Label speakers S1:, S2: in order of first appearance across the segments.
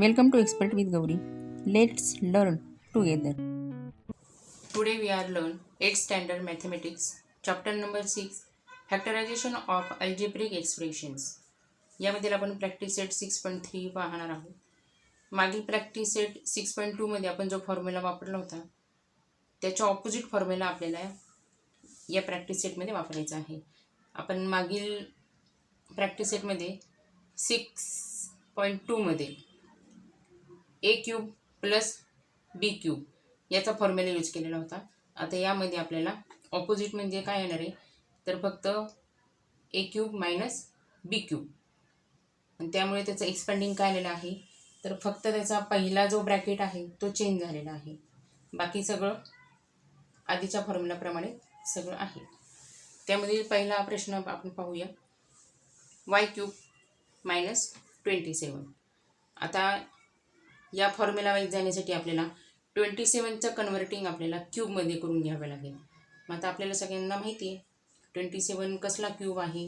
S1: Welcome to Expert with Gauri. Let's learn together.
S2: Today we are learn 8th standard mathematics chapter number 6 factorization of algebraic expressions. यामध्ये आपण practice set 6.3 पाहणार आहोत. मागील practice set 6.2 मध्ये आपण जो formula वापरला होता त्याच्या ऑपोजिट फॉर्म्युला आपल्याला या प्रॅक्टिस सेटमध्ये वापरायचा आहे. आपण मागील प्रॅक्टिस सेटमध्ये 6.2 मध्ये ए क्यूब प्लस बी क्यूब याचा फॉर्म्युला यूज केलेला होता. आता यामध्ये आपल्याला ऑपोजिट म्हणजे काय येणार आहे तर फक्त ए क्यूब मायनस बी क्यूब, आणि त्यामुळे त्याचं एक्सपेंडिंग काय आलेलं आहे तर फक्त त्याचा पहिला जो ब्रॅकेट आहे तो चेंज झालेला आहे. बाकी सगळं आधीच्या फॉर्म्युलाप्रमाणे सगळं आहे. त्यामध्ये पहिला प्रश्न आपण पाहूया. Y cube minus 27. आता या फॉर्म्युला वाईज जाण्यासाठी आपल्याला 27चं कन्व्हर्टिंग आपल्याला क्यूबमध्ये करून घ्यावं लागेल. मग आता आपल्याला सगळ्यांना माहिती आहे 27 कसला क्यूब आहे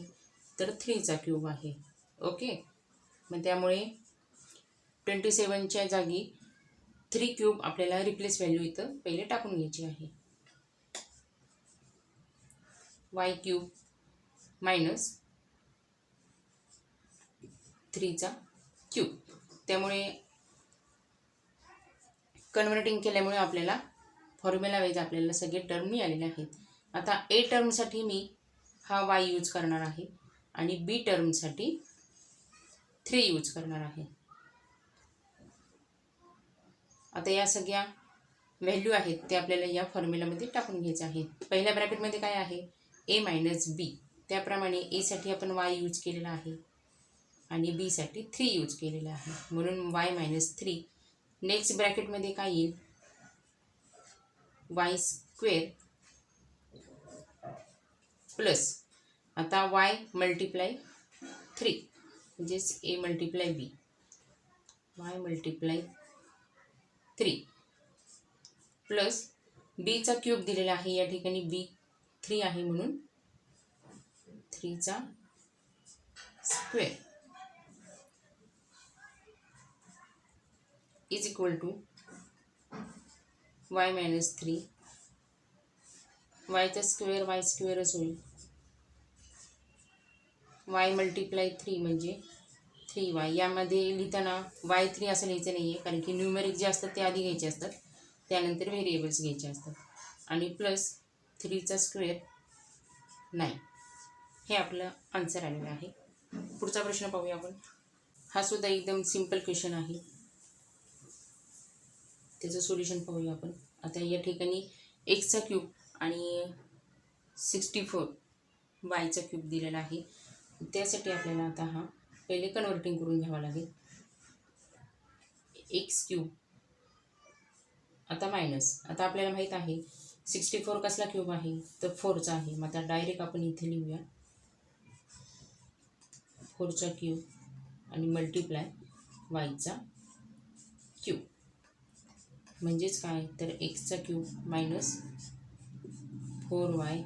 S2: तर 3चा क्यूब आहे. ओके, मग त्यामुळे 27च्या जागी 3 क्यूब आपल्याला रिप्लेस व्हॅल्यू इथं पहिले टाकून घ्यायची आहे. वाय क्यूब मायनस 3चा क्यूब. त्यामुळे कन्व्हर्टिंग केल्यामुळे आपल्याला फॉर्म्युला वाईज आपल्याला सगळे टर्म मिळालेले आहेत. आता ए टर्मसाठी मी हा वाय यूज करणार आहे आणि बी टर्मसाठी 3 यूज करणार आहे. आता या सगळ्या व्हॅल्यू आहेत ते आपल्याला या फॉर्म्युलामध्ये टाकून घ्यायचे आहेत. पहिल्या ब्रॅकेटमध्ये काय आहे ए मायनस बी, त्याप्रमाणे एसाठी आपण वाय यूज केलेला आहे आणि बीसाठी 3 यूज केलेलं आहे, म्हणून वाय मायनस 3. नेक्स्ट ब्रॅकेटमध्ये काय येईल वाय स्क्वेअर प्लस आता वाय मल्टिप्लाय 3 म्हणजेच a multiply b, y multiply 3 plus बीचा क्यूब दिलेला आहे या ठिकाणी बी 3 आहे म्हणून 3चा square is equal to y minus 3. वायचा स्क्वेअर वाय स्क्वेअरच होईल. वाय मल्टिप्लाय 3 म्हणजे 3y. यामध्ये लिहिताना वाय 3 असं लिहायचं नाही आहे, कारण की न्यूमेरिक जे असतात ते आधी घ्यायचे असतात, त्यानंतर व्हेरिएबल्स घ्यायचे असतात. आणि प्लस 3चा स्क्वेअर 9. हे आपलं आन्सर आलेलं आहे. पुढचा प्रश्न पाहूया आपण. हा सुद्धा एकदम सिम्पल क्वेश्चन आहे, त्याचं सोल्युशन पाहूया आपण. आता या ठिकाणी एक्सचा क्यूब आणि 64 वायचा क्यूब दिलेला आहे. त्यासाठी आपल्याला आता हा पहिले कन्वर्टिंग करून घ्यावा लागेल. एक्स क्यूब आता मायनस, आता आपल्याला माहीत आहे 64 कसला क्यूब आहे तर 4चा आहे. मग आता डायरेक्ट आपण इथे लिहूया 4चा क्यूब आणि मल्टिप्लाय वायचा क्यूब, म्हणजेच काय तर एक्सचा क्यूब मायनस 4y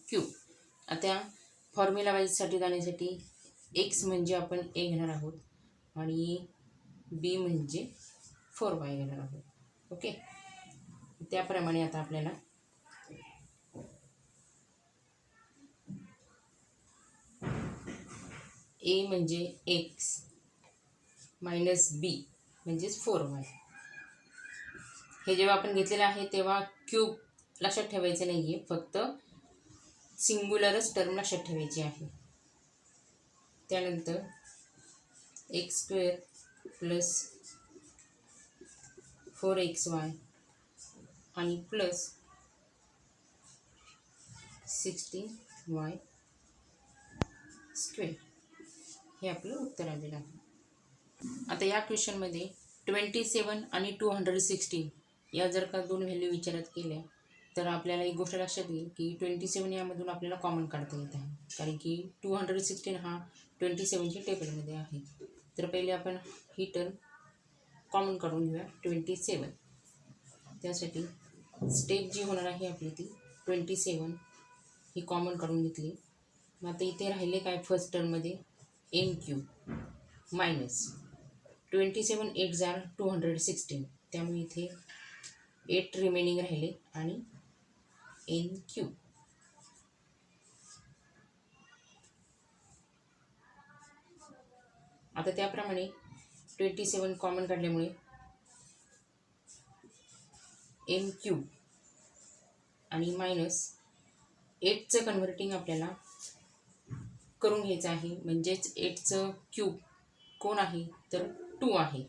S2: क्यूब. आता फॉर्म्युला वाईजसाठी जाण्यासाठी एक्स म्हणजे आपण ए घेणार आहोत आणि बी म्हणजे 4y घेणार आहोत. ओके, त्याप्रमाणे आता आपल्याला ए म्हणजे एक्स मायनस बी म्हणजेच 4y. हे जेव्हा आपण घेतलेलं आहे तेव्हा क्यूब लक्षात ठेवायचं नाही आहे, फक्त सिंग्युलरच टर्म लक्षात ठेवायची आहे. त्यानंतर एक्स स्क्वेअर प्लस 4xy आणि प्लस 16y स्क्वेअर, हे आपलं उत्तर आलेलं आहे. आता या क्वेश्चनमध्ये 27 आणि 216 या जर का दोन व्हॅल्यू विचारात केल्या तर आपल्याला एक गोष्ट लक्षात येईल की 27 यामधून आपल्याला कॉमन काढता येत आहे, कारण की 216 हा 27च्या टेबलमध्ये आहे. तर पहिले आपण ही टर्म कॉमन काढून घेऊया 27. त्यासाठी स्टेप जी होणार आहे आपली ती 27 ही कॉमन काढून घेतली. मग आता इथे राहिले काय फर्स्ट टर्ममध्ये एम क्यूब मायनस 27 8 आर 216, त्यामुळे इथे 8 रिमेनिंग राहिले आणि एन क्यूब. आता त्याप्रमाणे 27 कॉमन काढल्यामुळे एम क्यूब आणि मायनस 8चं कन्व्हर्टिंग आपल्याला करून घ्यायचं आहे. म्हणजेच 8चं क्यूब कोण आहे तर 2 आहे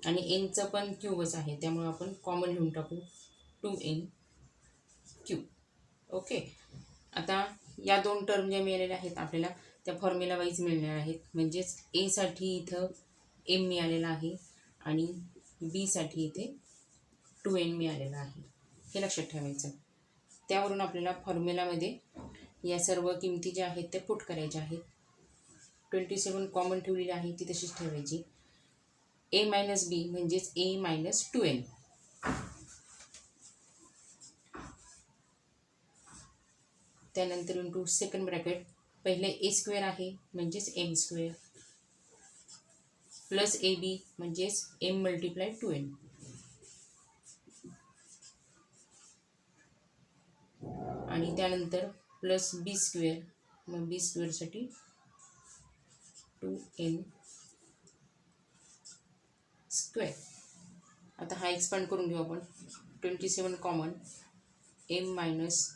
S2: आणि एनचं पण क्यूबच आहे, त्यामुळे आपण कॉमन लिहून टाकू 2n क्यूब. ओके. आता या दोन टर्म ज्या मिळालेल्या आहेत आपल्याला त्या फॉर्म्युला वाईज मिळणार आहेत. म्हणजेच एसाठी इथं एम मिळालेला आहे आणि बीसाठी इथे 2n मिळालेला आहे, हे लक्षात ठेवायचं. त्यावरून आपल्याला फॉर्म्युलामध्ये या सर्व किमती ज्या आहेत त्या पुट करायच्या आहेत. 27 कॉमन ठेवलेली आहे ती तशीच ठेवायची. a मायनस बी म्हणजेच a मायनस 2n. त्यानंतर इंटू सेकंड ब्रॅकेट पहिले ए स्क्वेअर आहे म्हणजेच M square plus A B म्हणजेच एम मल्टिप्लाय 2n आणि त्यानंतर प्लस बी स्क्वेअर, मग बी स्क्वेअरसाठी 2n स्क्वेअर. आता हा एक्सपांड करून घेऊ आपण. 27 common M minus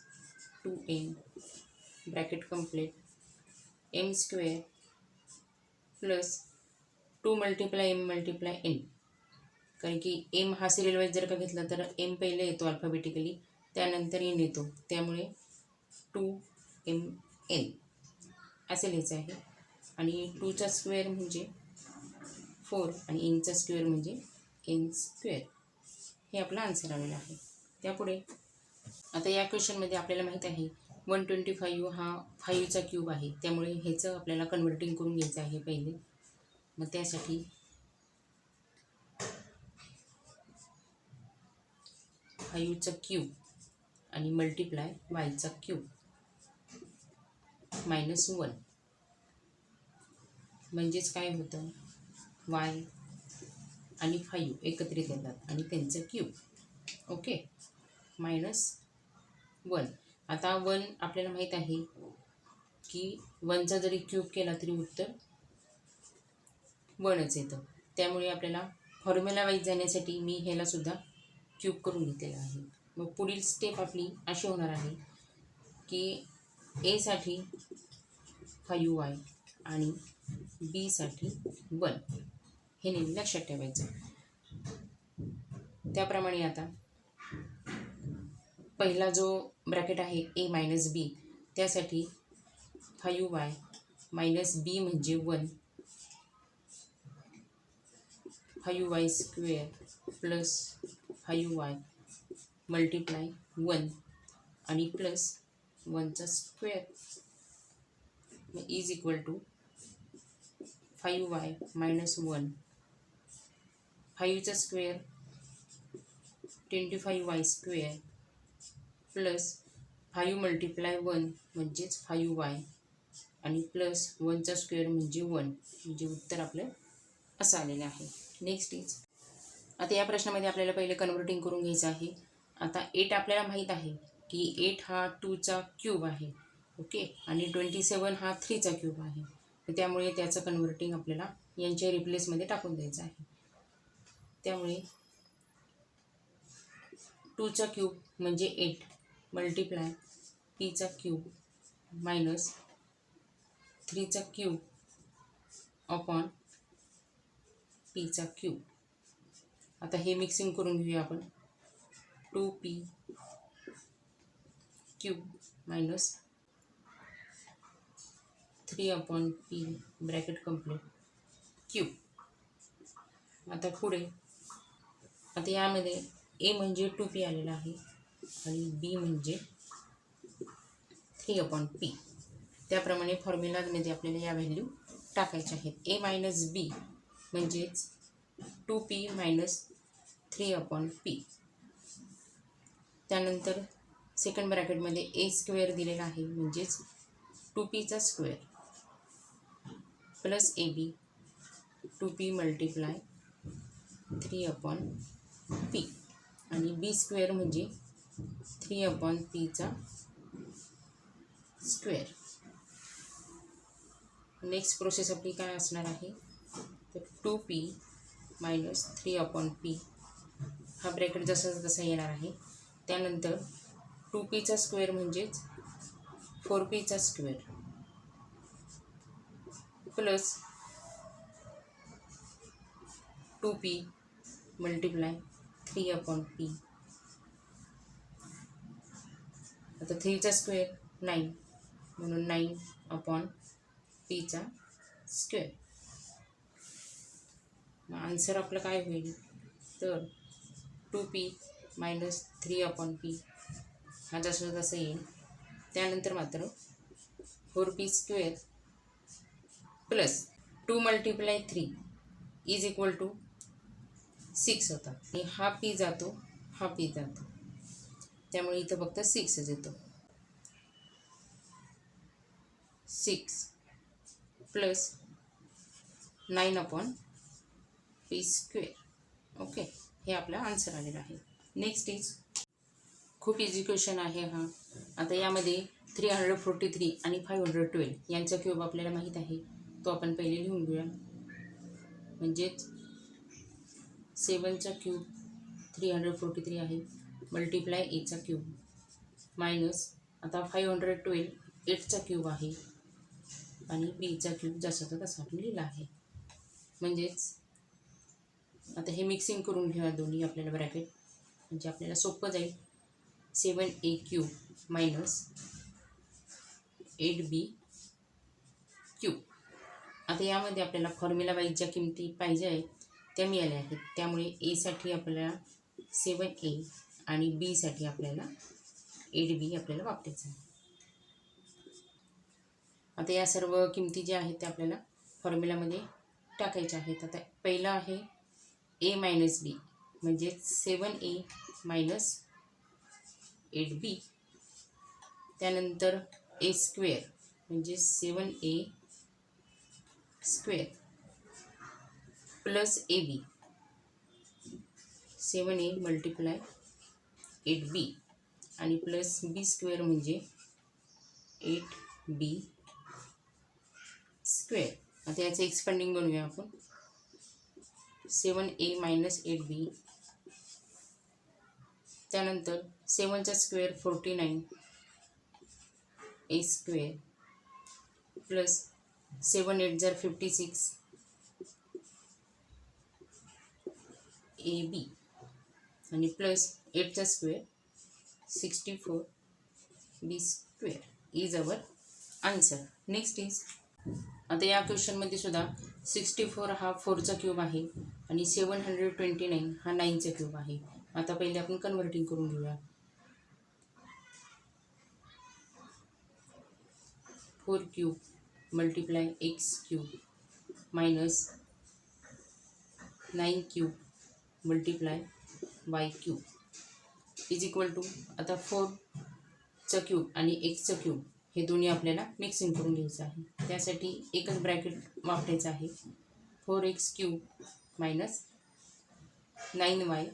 S2: 2n bracket complete M square plus 2 multiply M multiply N. कारण की एम हा सिरियल वाईज जर का घेतला तर एम पहिले येतो अल्फाबेटिकली, त्यानंतर एन येतो, त्यामुळे 2mn असे लिहायचं आहे. आणि 2चा स्क्वेअर म्हणजे 4 आणि एनचा स्क्वेअर म्हणजे एन स्क्वेअर. हे आपलं आन्सर आलेलं आहे. त्यापुढे आता या क्वेश्चनमध्ये आपल्याला माहीत आहे 125 हा 5चा क्यूब आहे, त्यामुळे ह्याचं आपल्याला कन्व्हर्टिंग करून घ्यायचं आहे पहिले. मग त्यासाठी 5चा क्यूब आणि मल्टिप्लाय वायचा क्यूब मायनस 1 म्हणजेच काय होतं वाय आणि 5 एकत्रित येतात आणि त्यांचं क्यूब. ओके. मायनस 1. आता 1 आपल्याला माहीत आहे की 1चा जरी क्यूब केला तरी उत्तर 1च येतं, त्यामुळे आपल्याला फॉर्म्युला वाईज जाण्यासाठी मी ह्याला सुद्धा क्यूब करून घेतलेला आहे. मग पुढील स्टेप आपली अशी होणार आहे की एसाठी 5y आणि बीसाठी 1 हे नेहमी लक्षात ठेवायचं. त्याप्रमाणे आता पहिला जो ब्रॅकेट आहे ए मायनस बी, त्यासाठी 5y मायनस बी म्हणजे 1, 5y square plus 5y multiply 1 आणि प्लस 1चा square is equal to 5y minus 1, 5चा square 25y square plus 5 multiply 1 म्हणजेच 5y आणि प्लस 1चा स्क्वेअर म्हणजे 1, म्हणजे उत्तर आपलं असं आलेलं आहे. नेक्स्ट इज आता या प्रश्नामध्ये आपल्याला पहिले कन्व्हर्टिंग करून घ्यायचं आहे. आता 8 आपल्याला माहीत आहे की 8 हा 2चा क्यूब आहे. ओके. आणि 27 हा 3चा क्यूब आहे, तर त्यामुळे त्याचं कन्व्हर्टिंग आपल्याला यांच्या रिप्लेसमध्ये टाकून द्यायचं आहे. त्यामुळे 2चा क्यूब म्हणजे 8 मल्टिप्लाय पीचा क्यूब मायनस 3चा क्यूब अपॉन पीचा क्यूब. आता हे मिक्सिंग करून घेऊया आपण. 2p cube minus 3/p bracket complete cube. आता पुढे आता यामध्ये ए म्हणजे 2p आलेला आहे आणि बी म्हणजे 3/p. त्याप्रमाणे फॉर्म्युलामध्ये आपल्याला या व्हॅल्यू टाकायच्या आहेत. ए मायनस बी म्हणजेच 2p मायनस 3/p. त्यानंतर सेकंड ब्रॅकेटमध्ये ए स्क्वेअर दिलेला आहे म्हणजेच 2pचा स्क्वेअर प्लस ए बी 2p मल्टिप्लाय 3/p आणि बी स्क्वेअर म्हणजे 3/p स्क्वेअर. नेक्स्ट प्रोसेस आपली काय असणार आहे, तर 2p मायनस 3/p हा ब्रॅकेट जसा तसा येणार आहे. त्यानंतर 2pचा स्क्वेअर म्हणजेच 4pचा square plus 2p multiply 3/p. आता 3चा स्क्वेअर 9 म्हणून 9/pचा स्क्वेअर. मग आन्सर आपलं काय होईल, तर 2p मायनस 3/p हा जसं तसं येईल. त्यानंतर मात्र 4p square plus 2 multiply 3 is equal to 6 होता आणि हा p जातो, हा p जातो, त्यामुळे इथं फक्त 6च येतो. 6 प्लस 9/p स्क्वेअर. ओके, हे आपला आन्सर आलेला आहे. नेक्स्ट इज खूप इझी क्वेश्चन आहे हा. आता यामध्ये 343 आणि 512 यांचा क्यूब आपल्याला माहीत आहे, तो आपण पहिले लिहून घेऊया. म्हणजेच 7चा क्यूब 343 आहे मल्टिप्लाय एचा क्यूब मायनस आता 512 8चा क्यूब आहे आणि बीचा क्यूब जसाचा तसा आपण लिहिला आहे. म्हणजेच आता हे मिक्सिंग करून घेऊया दोन्ही आपल्याला ब्रॅकेट, म्हणजे आपल्याला सोपं जाईल. 7a cube minus 8b cube. आता यामध्ये आपल्याला फॉर्म्युला वाईज ज्या किमती पाहिजे आहे त्या मिळाल्या आहेत, त्यामुळे एसाठी आपल्याला 7a आणि बीसाठी आपल्याला 8b आपल्याला वापरायचं आहे. आता या सर्व किमती ज्या आहेत त्या आपल्याला फॉर्म्युलामध्ये टाकायच्या आहेत. आता पहिला आहे a मायनस बी म्हणजे 7a मायनस 8b. त्यानंतर a स्क्वेअर म्हणजे 7a square plus ab 7a multiply 8b आणि प्लस b स्क्वेअर म्हणजे 8b स्क्वेअर. आता याचं एक्सपेंडिंग बनवूया आपण. 7a मायनस 8b, त्यानंतर 7चा स्क्वेअर 49 a स्क्वेअर प्लस 7 8 जार 56 ab आणि प्लस 8चा square 64 b square is our answer. Next is आता या क्वेश्चनमध्ये सुद्धा 64 हा 4चा क्यूब आहे आणि 729 हा 9चा क्यूब आहे. आता पहिले आपण कन्व्हर्टिंग करून घेऊया. 4 cube multiply x cube minus 9 cube multiply y cube is equal to आता 4चा क्यूब आणि xचा क्यूब हे दोन्ही आपल्याला मिक्सिंग करून घ्यायचं आहे. त्यासाठी एकच ब्रॅकेट वापरायचं आहे. 4x cube minus 9y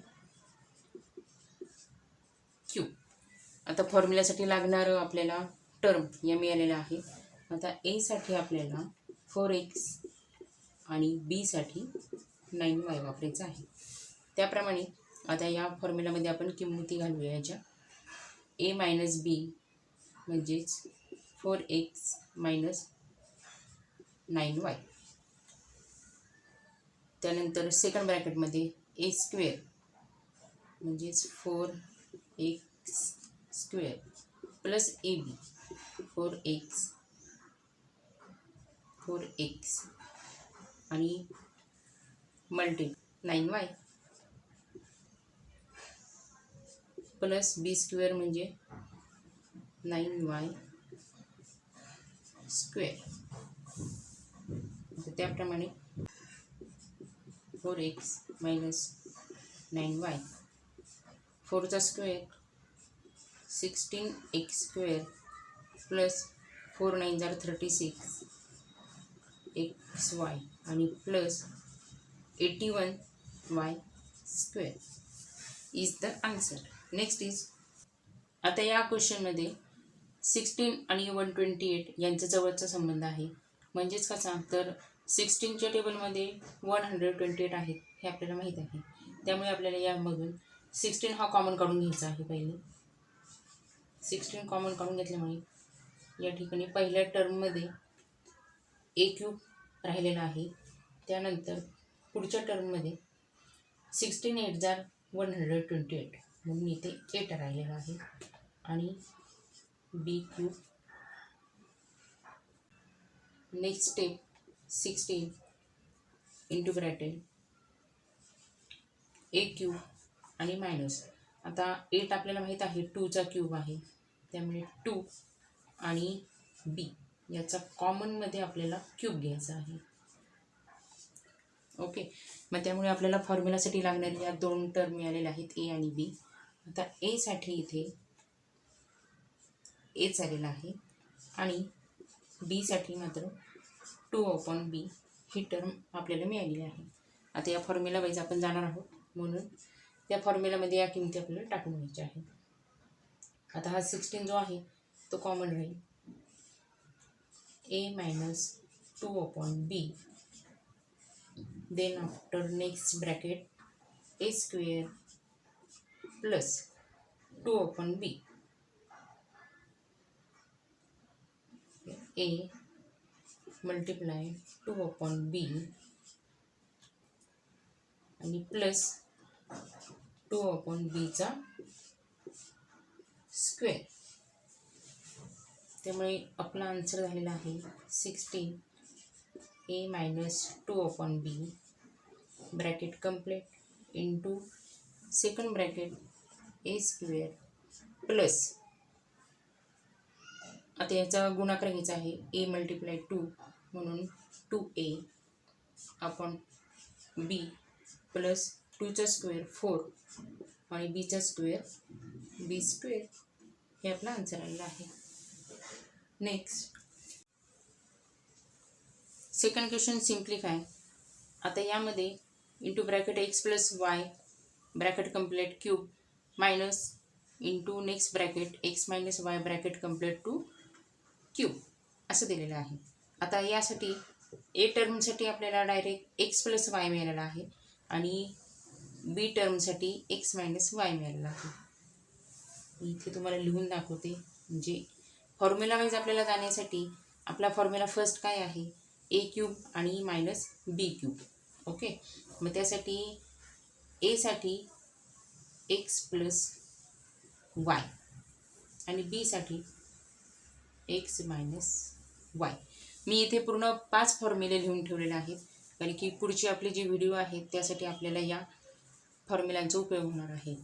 S2: cube. आता फॉर्म्युल्यासाठी लागणारं आपल्याला टर्म या मिळालेलं आहे. आता एसाठी आपल्याला 4x आणि बीसाठी 9y वापरायचं आहे. त्याप्रमाणे आता या फॉर्म्युल्यामध्ये आपण किंमती घालूया याच्या. a मायनस बी म्हणजेच 4x मायनस 9y. त्यानंतर सेकंड ब्रॅकेटमध्ये a स्क्वेअर म्हणजेच 4x square plus ab 4x आणि multi 9y plus b square म्हणजे 9y स्क्वेअर. त्याप्रमाणे 4x मायनस 9y 4चा स्क्वेअर 16x स्क्वेअर प्लस 4 9 जार 36 एक्स वाय आणि plus 81y square is the answer. Next is, आता या क्वेश्चनमध्ये 16 आणि 128 यांचा जवळचा संबंध आहे. म्हणजेच कसा, तर 16च्या टेबलमध्ये 128 आहेत हे आपल्याला माहीत आहे. त्यामुळे आपल्याला यामधून 16 हा कॉमन काढून घ्यायचा आहे. पहिले 16 कॉमन काढून घेतल्यामुळे या ठिकाणी पहिल्या टर्ममध्ये ए क्यूब राहिलेला आहे. त्यानंतर पुढच्या टर्ममध्ये 16 8 जार 128 म्हणून इथे 8 राहिलेला आहे आणि b cube. Next step 16 into bracket a cube आणि मायनस. आता 8 आपल्याला माहीत आहे 2चा क्यूब आहे, त्यामुळे 2 आणि बी याचा कॉमनमध्ये आपल्याला क्यूब घ्यायचा आहे. ओके, मग त्यामुळे आपल्याला फॉर्म्युलासाठी लागणारे या 2 टर्म मिळालेल्या आहेत ए आणि बी. आता एसाठी इथे एच आलेला आहे आणि बीसाठी मात्र 2/b ही टर्म आपल्याला मिळालेली आहे. आता या फॉर्म्युला वाईज आपण जाणार आहोत, म्हणून त्या फॉर्म्युलामध्ये या किमती आपल्याला टाकून घ्यायच्या आहेत. आता हा 16 जो आहे तो कॉमन राहील. a minus 2/b, then after next bracket a square plus 2/b, a multiply 2/b आणि प्लस 2/b चा स्क्वेअर. त्यामुळे आपला आन्सर झालेला आहे 16 a minus 2/b bracket complete into second bracket A square plus, आता याचा गुणाकार घ्यायचा आहे a मल्टिप्लाय 2 म्हणून 2a अपॉन b प्लस 2चा स्क्वेअर 4 आणि बीचा स्क्वेअर बी स्क्वेअर. हे आपला आन्सर आलेला आहे. Next second question simplify. आता यामध्ये into bracket x plus Y bracket complete cube minus into next bracket x minus Y bracket complete two cube असं दिलेलं आहे. आता यासाठी ए टर्मसाठी आपल्याला डायरेक्ट एक्स प्लस वाय मिळालेला आहे आणि बी टर्मसाठी एक्स मायनस वाय मिळालेला आहे. इथे तुम्हाला लिहून दाखवते. म्हणजे फॉर्म्युला वाईज आपल्याला जाण्यासाठी आपला फॉर्म्युला फर्स्ट काय आहे, ए क्यूब आणि मायनस बी क्यूब. ओके, मग त्यासाठी एसाठी एक्स प्लस वाय आणि बीसाठी एक्स मायनस वाय. मी इथे पूर्ण 5 फॉर्म्युले लिहून ठेवलेले आहेत, कारण की पुढची आपली जी व्हिडिओ आहेत त्यासाठी आपल्याला या फॉर्म्युलांचा उपयोग होणार आहे.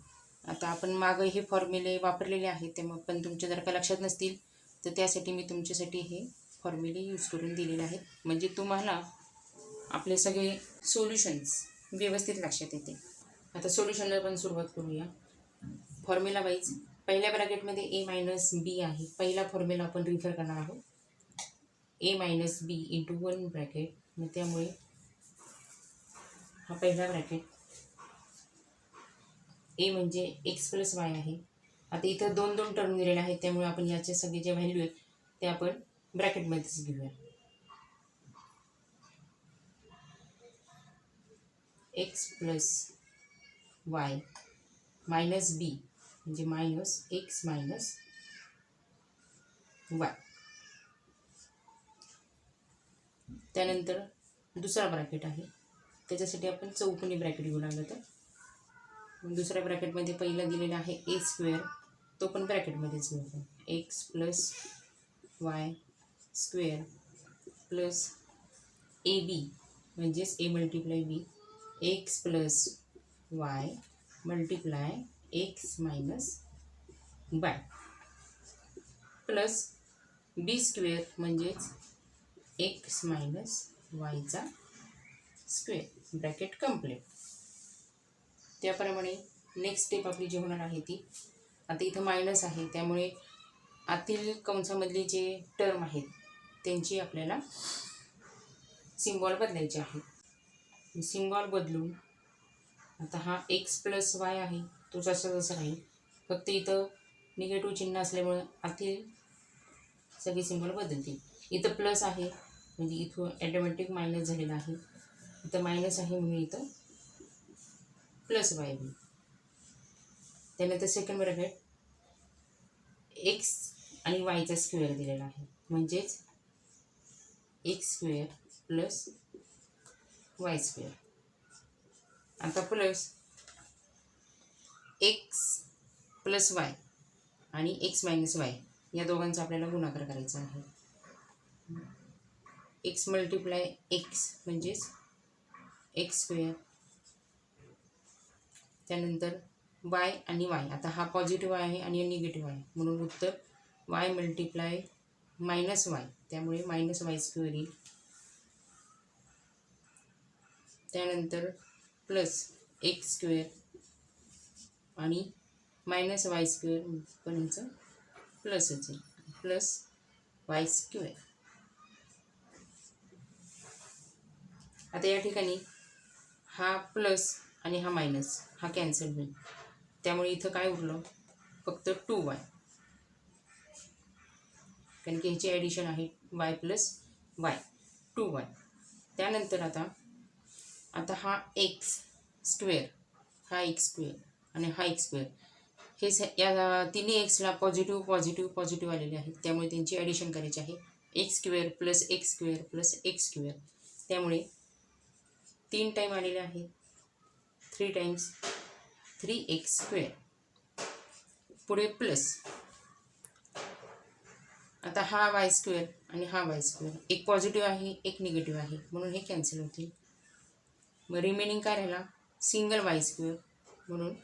S2: आता आपण मागं हे फॉर्म्युले वापरलेले आहेत, त्यामुळे पण तुमच्या जर का लक्षात नसतील तर त्यासाठी मी तुमच्यासाठी हे फॉर्म्युले यूज करून दिलेले आहेत. म्हणजे तुम्हाला आपले सगळे सोल्युशन्स व्यवस्थित लक्षात येते. आता सोल्युशनला पण सुरुवात करूया. फॉर्म्युला वाईज पहिल्या ब्रॅकेटमध्ये ए मायनस बी आहे. पहिला फॉर्म्युला आपण रिफर करणार आहोत, ए मायनस बी इंटू 1 ब्रॅकेट. मग त्यामुळे हा पहिला ब्रॅकेट ए म्हणजे एक्स प्लस वाय आहे. आता इथं 2 टर्म दिलेले आहेत, त्यामुळे आपण याचे सगळे जे व्हॅल्यू आहेत ते आपण ब्रॅकेटमध्येच घेऊया. एक्स प्लस वाय मायनस बी म्हणजे मायनस एक्स मायनस वाय. त्यानंतर दुसरा ब्रॅकेट आहे, त्याच्यासाठी आपण चौकोनी ब्रॅकेट घेऊ लागलं. तर दुसऱ्या ब्रॅकेटमध्ये पहिला दिलेला आहे ए स्क्वेअर, तो पण ब्रॅकेटमध्येच घेऊ आपण. X plus y square plus A B म्हणजेच a multiply b x plus y multiply x minus y plus b square म्हणजेच एक्स मायनस वायचा स्क्वेअर ब्रॅकेट कंप्लीट. त्याप्रमाणे नेक्स्ट स्टेप आपली जी होणार आहे ती, आता इथं मायनस आहे त्यामुळे आतील कंसामधले जे टर्म आहेत त्यांची आपल्याला सिम्बॉल बदलायचे आहे. सिम्बॉल बदलून आता हा एक्स प्लस वाय आहे तो जसा जसा राहील, फक्त इथं निगेटिव्ह चिन्ह असल्यामुळे आतील सगळे सिम्बॉल बदलतील. इथं प्लस आहे म्हणजे इथं ॲटोमॅटिक मायनस झालेलं आहे, इथं मायनस आहे म्हणून इथं प्लस वाय होईल. त्यानंतर सेकंड ब्रॅकेट एक्स आणि वायचा स्क्वेअर दिलेला आहे, म्हणजेच x square plus y square. आता प्लस एक्स प्लस वाय आणि एक्स मायनस वाय या दोघांचा आपल्याला गुणाकार करायचा आहे. एक्स मल्टिप्लाय एक्स म्हणजेच एक्स स्क्वेअर. त्यानंतर वाय आणि वाय, आता हा पॉझिटिव्ह आहे आणि निगेटिव्ह आहे म्हणून उत्तर वाय मल्टिप्लाय मायनस वाय, त्यामुळे मायनस वाय स्क्वेअर येईल. त्यानंतर प्लस एक्स स्क्वेअर आणि मायनस वाय स्क्वेअर पण ह्याचं प्लसच आहे, प्लस वाय स्क्वेअर. आता या ठिकाणी हा प्लस आणि हा मायनस हा कॅन्सल होईल, त्यामुळे इथं काय उरलं फक्त 2y, कारण की ह्याची ॲडिशन आहे y प्लस वाय 2y. त्यानंतर आता हा एक्स स्क्वेअर, हा एक्स स्क्वेअर आणि हा एक्स स्क्वेअर हे या तिन्ही एक्सला पॉझिटिव्ह पॉझिटिव्ह पॉझिटिव्ह आलेले आहेत, त्यामुळे त्यांची ॲडिशन करायची आहे. X square plus x square plus x square, त्यामुळे 3 टाईम आलेले आहेत, 3 टाइम्स 3x स्क्वेअर. पुढे प्लस आता हा वाय स्क्वेअर आणि हा वाय स्क्वेअर, एक पॉझिटिव्ह आहे एक निगेटिव्ह आहे म्हणून हे कॅन्सल होतील. मग रिमेनिंग काय राहिला सिंगल वाय स्क्वेअर म्हणून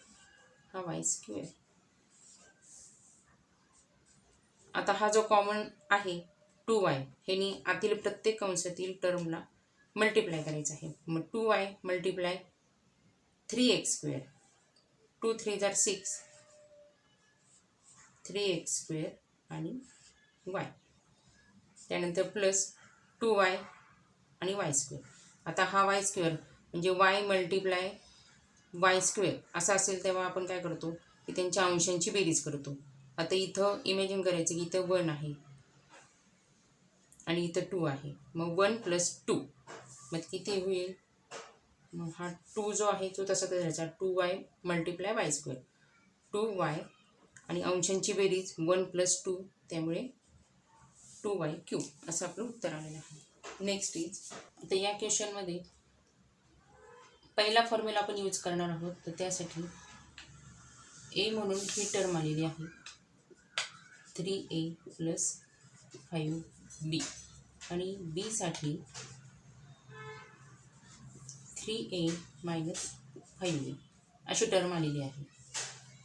S2: हा वाय स्क्वेअर. आता हा जो कॉमन आहे 2y ह्यानी आतील प्रत्येक कंसातील टर्मला मल्टिप्लाय करायचं आहे. मग 2y मल्टिप्लाय 3x स्क्वेअर, 2 3 जार 6, 3x स्क्वेअर आणि y. त्यानंतर प्लस 2y आणि y स्क्वेअर. आता हा y स्क्वेअर म्हणजे y मल्टिप्लाय y स्क्वेअर असा असेल तेव्हा आपण काय करतो की त्यांच्या अंशांची बेरीज करतो. आता इथं इमॅजिन करायचं की इथं 1 आहे आणि इथं 2 आहे, मग 1 प्लस 2 मग किती होईल, मग हा 2 जो आहे तो तसा करायचा 2y multiply Y square, 2y आणि अंशांची बेरीज 1 प्लस 2, त्यामुळे 2y क्यूब असं आपलं उत्तर आलेलं आहे. नेक्स्ट इज, आता या क्वेश्चनमध्ये पहिला फॉर्म्युला आपण यूज करणार आहोत, तर त्यासाठी ए म्हणून ही टर्म आलेली आहे 3a प्लस 5b आणि बी साठी 3a मायनस 5b अशी टर्म आलेली आहे.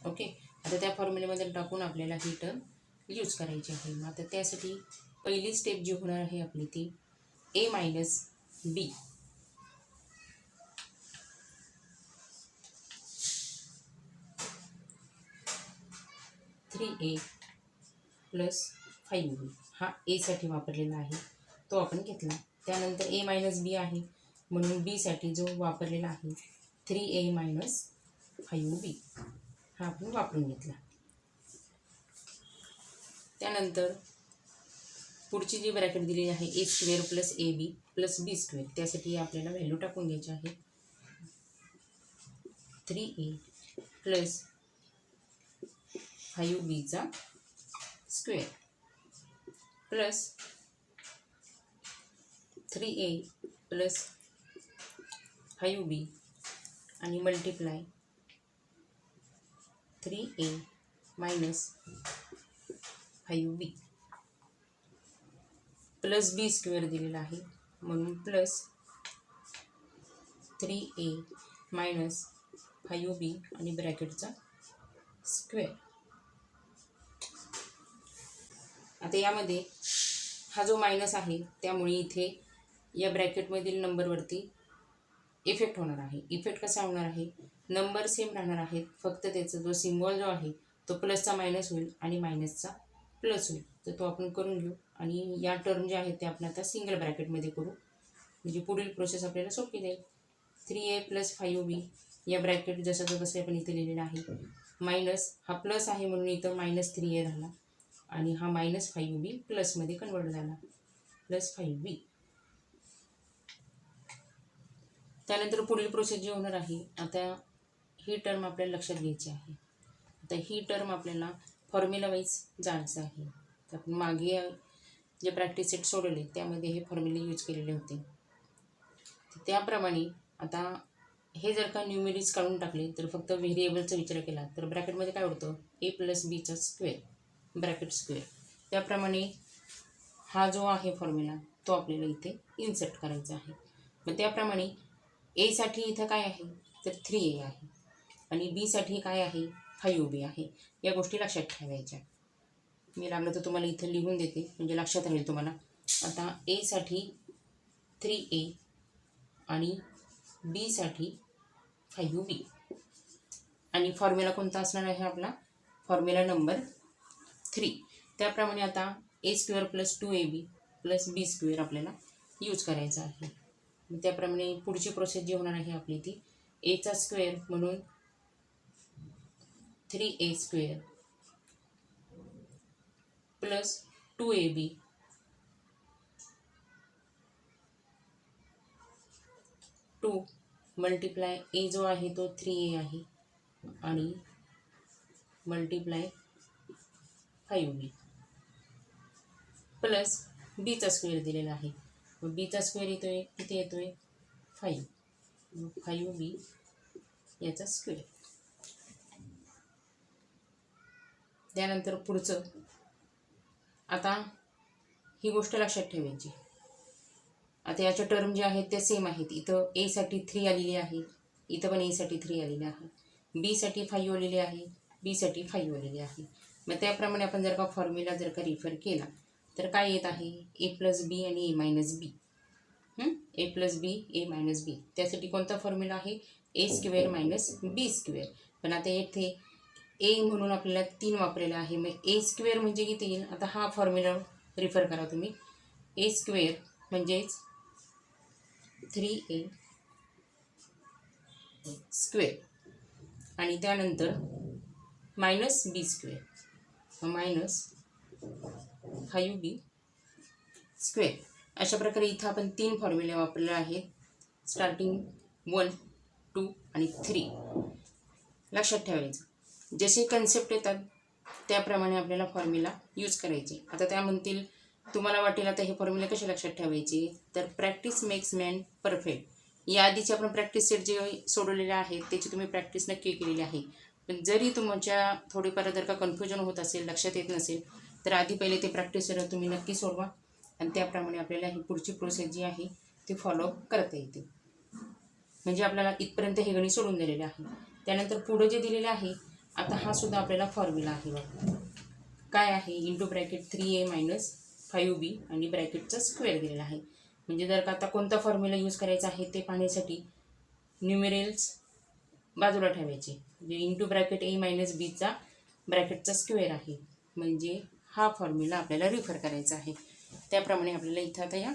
S2: ओके, आता त्या फॉर्म्युलेमध्ये टाकून आपल्याला ही टर्म यूज करायची आहे. मग आता त्यासाठी पहिली स्टेप जी होणार आहे आपली ती a minus b, A plus 5b हा एसाठी वापरलेला आहे तो आपण घेतला. त्यानंतर a मायनस बी आहे म्हणून बी साठी जो वापरलेला आहे 3a मायनस 5b हा आपण वापरून घेतला. त्यानंतर पुढची जी ब्रॅकेट दिलेली आहे a square plus A b plus b square, त्यासाठी आपल्याला व्हॅल्यू टाकून घ्यायची आहे 3a प्लस 5b चा square plus 3a plus 5b आणि multiply 3a minus 5b plus b square दिलेला आहे म्हणून प्लस 3a मायनस 5b आणि ब्रॅकेटचा स्क्वेअर. आता यामध्ये हा जो मायनस आहे त्यामुळे इथे या ब्रॅकेटमधील नंबरवरती इफेक्ट होणार आहे. इफेक्ट कसा होणार आहे, नंबर सेम राहणार आहेत, फक्त त्याचा जो सिम्बॉल जो आहे तो प्लसचा मायनस होईल आणि मायनसचा प्लस होईल. तर तो आपण करून घेऊ आणि या टर्म ज्या आहेत ते आपण आता सिंगल ब्रॅकेटमध्ये करू. म्हणजे पुढील प्रोसेस आपल्याला सोपी जाईल. 3a + 5b या ब्रॅकेट जसं तसं आपण इथे लिहिलेलं आहे. मायनस हा प्लस आहे म्हणून इथं -3a झाला आणि हा -5b प्लसमध्ये कन्वर्ट झाला +5b. त्यानंतर पुढील प्रोसेस जी होणार आहे, आता ही टर्म आपल्याला लक्षात घ्यायची आहे. आता ही टर्म आपल्याला फॉर्म्युला वाईज जायचं आहे. तर आपण मागे जे प्रॅक्टिस सेट सोडवले त्यामध्ये हे फॉर्म्युले यूज केलेले होते. त्याप्रमाणे आता हे जर का न्यूमेरिक्स काढून टाकले तर फक्त व्हेरिएबलचा विचार केला तर ब्रॅकेटमध्ये काय होतं a + b² ब्रॅकेट स्क्वेअर. त्याप्रमाणे हा जो आहे फॉर्म्युला तो आपल्याला इथे इन्सर्ट करायचा आहे. मग त्याप्रमाणे a साठी इथं काय आहे तर 3a आहे आणि b साठी काय आहे 5b आहे. या गोष्टी लक्षात ठेवायच्या. मी लागलं तर तुम्हाला इथं लिहून देते म्हणजे लक्षात राहील तुम्हाला. आता a साठी 3a आणि b साठी 5b आणि फॉर्म्युला कोणता असणार आहे आपला फॉर्म्युला नंबर 3. त्याप्रमाणे आता a² + 2ab + b² आपल्याला यूज करायचा आहे. मग त्याप्रमाणे पुढची प्रोसेस जी होणार आहे आपली ती a² म्हणून 3a² + 2ab 2 मल्टिप्लाय a जो आहे तो 3a आहे आणि मल्टिप्लाय 5b प्लस b² दिलेला आहे. मग b² येतोय किती येतोय 5 5b याचा स्क्वेअर. त्यानंतर पुढचं आता ही गोष्ट लक्षात ठेवायची. आता याच्या टर्म जे आहेत त्या सेम आहेत. इथं a साठी 3 आलेली आहे, इथं पण a साठी 3 आलेली आहे, b साठी 5 आलेली आहे, b साठी 5 आलेली आहे. मग त्याप्रमाणे आपण जर का फॉर्म्युला जर का रिफर केला तर काय येत आहे a + b आणि a - b. a + b a - b त्यासाठी कोणता फॉर्म्युला आहे a² - b². पण आता येथे a म्हणून आपल्याला 3 वापरलेला आहे. मग a² म्हणजे किती येईल. आता हा फॉर्म्युला रिफर करा तुम्ही. a² म्हणजेच 3a² आणि त्यानंतर -b² -5b². अशा प्रकारे इथं आपण 3 फॉर्म्युले वापरले आहेत. स्टार्टिंग 1, 2 आणि 3. लक्षात ठेवायचं जसे कन्सेप्ट येतात त्याप्रमाणे आपल्याला फॉर्म्युला यूज करायचे. आता त्या म्हणतील तुम्हाला वाटेल आता हे फॉर्म्युले कसे लक्षात ठेवायचे तर प्रॅक्टिस मेक्स मॅन परफेक्ट. या आधीचे आपण प्रॅक्टिस सेट जे सोडवलेले आहेत त्याची तुम्ही प्रॅक्टिस नक्की केलेली आहे. पण जरी तुमच्या थोडीफार जर का कन्फ्युजन होत असेल लक्षात येत नसेल तर आधी पहिले ते प्रॅक्टिस सेट तुम्ही नक्की सोडवा आणि त्याप्रमाणे आपल्याला ही पुढची प्रोसेस जी आहे ती फॉलो करता येते. म्हणजे आपल्याला इथपर्यंत हे गणित सोडून दिलेले आहे. त्यानंतर पुढे जे दिलेलं आहे आता हा सुद्धा आपल्याला फॉर्म्युला आहे बघा. काय आहे इंटू ब्रॅकेट 3a - 5b आणि ब्रॅकेटचा स्क्वेअर दिलेला आहे. म्हणजे जर का आता कोणता फॉर्म्युला यूज करायचा आहे ते पाहण्यासाठी न्यूमेरल्स बाजूला ठेवायचे. म्हणजे इंटू ब्रॅकेट a - b चा ब्रॅकेटचा स्क्वेअर आहे म्हणजे हा फॉर्म्युला आपल्याला रिफर करायचा आहे. त्याप्रमाणे आपल्याला इथं आता या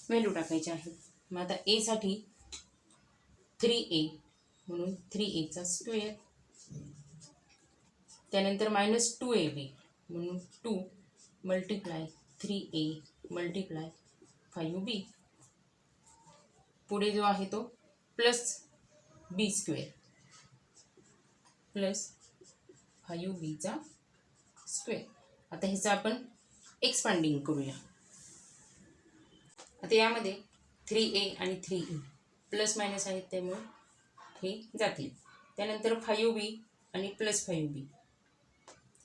S2: व्हॅल्यू टाकायच्या आहेत. मग आता a साठी 3a म्हणून 3a². त्यानंतर -2ab म्हणून 2 मल्टिप्लाय 3a मल्टिप्लाय 5b. पुढे जो आहे तो +b² प्लस 5b². आता ह्याचं आपण एक्सपांडिंग करूया. आता यामध्ये 3a आणि 3a प्लस मायनस आहेत त्यामुळे हे जातील. त्यानंतर 5b आणि +5b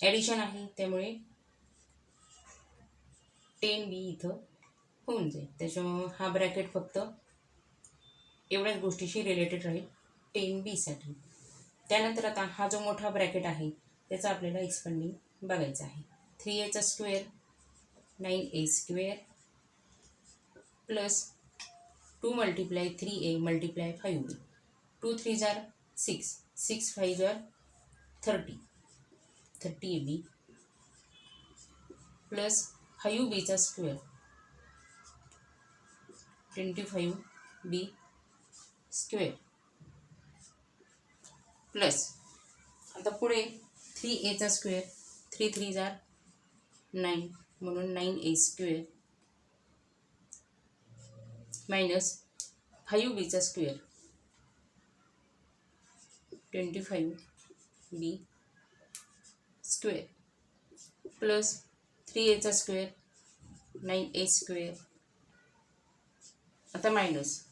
S2: ॲडिशन आहे त्यामुळे 10b इथं होऊन जाईल. त्याच्यामुळं हा ब्रॅकेट फक्त एवढ्याच गोष्टीशी रिलेटेड राहील 10b साठी. त्यानंतर आता हा जो मोठा ब्रॅकेट आहे त्याचा आपल्याला एक्सपांडिंग बघायचा आहे. 3a² 9a² plus 2 multiply 3a multiply 5b. 2 3 जार 6 6 5 जार 30ab प्लस 5b² 25 बी स्क्वेअर प्लस आता पुढे 3a स्क्वेअर 3 3 जार 9 म्हणून 9a² minus 5b square 25b square plus 3a square 9a². आता मायनस